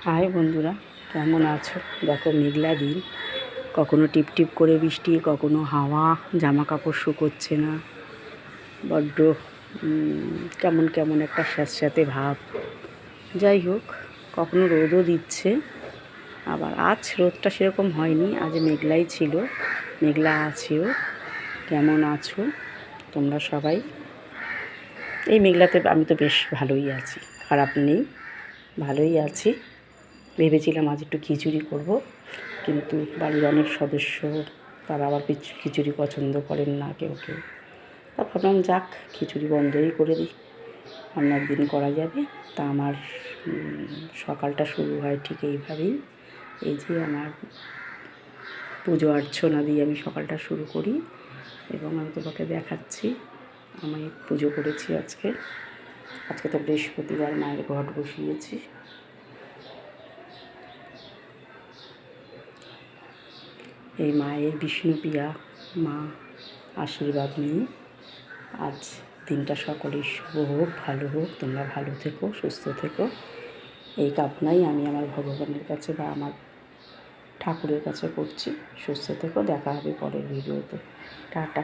High বন্ধুরা, কেমন আছো? দেখো মেঘলা দিন, কখনো টিপটিপ করে বৃষ্টি, কখনো হাওয়া, জামা কাপড় শুকোচ্ছে না, বড্ড কেমন কেমন একটা স্যাঁতস্যাঁতে ভাব। যাই হোক, কখনো রোদও দিচ্ছে, আবার আজ রোদটা সেরকম হয়নি, আজ মেঘলাই ছিল, মেঘলা আছেও। কেমন আছো তোমরা সবাই? এই মেঘলাতে আমি তো বেশ ভালোই আছি, খারাপ নেই, ভালোই আছি। ভেবেছিলাম আজ একটু খিচুড়ি করব, কিন্তু বাড়ির অনেক সদস্য, তারা আবার খিচুড়ি পছন্দ করেন না কেউ কেউ। তা ভাবলাম যাক, খিচুড়ি বন্ধই করে দিই, অন্য একদিন করা যাবে। তা আমার সকালটা শুরু হয় ঠিক এইভাবেই। এই যে আমার পুজো অর্চনা দিয়ে আমি সকালটা শুরু করি, এবং আমি তোমাকে দেখাচ্ছি আমি পুজো করেছি আজকে। আজকে তো বৃহস্পতিবার, মায়ের ঘট বসিয়েছি। এই মায়ের বিষ্ণুপ্রিয়া মা আশীর্বাদ নিয়ে আজ দিনটা সকলের শুভ হোক, ভালো হোক, তোমরা ভালো থেকো, সুস্থ থেকো, এই কামনাই আমি আমার ভগবানের কাছে বা আমার ঠাকুরের কাছে করছি। সুস্থ থেকো, দেখা হবে পরের ভিডিওতে। টাটা।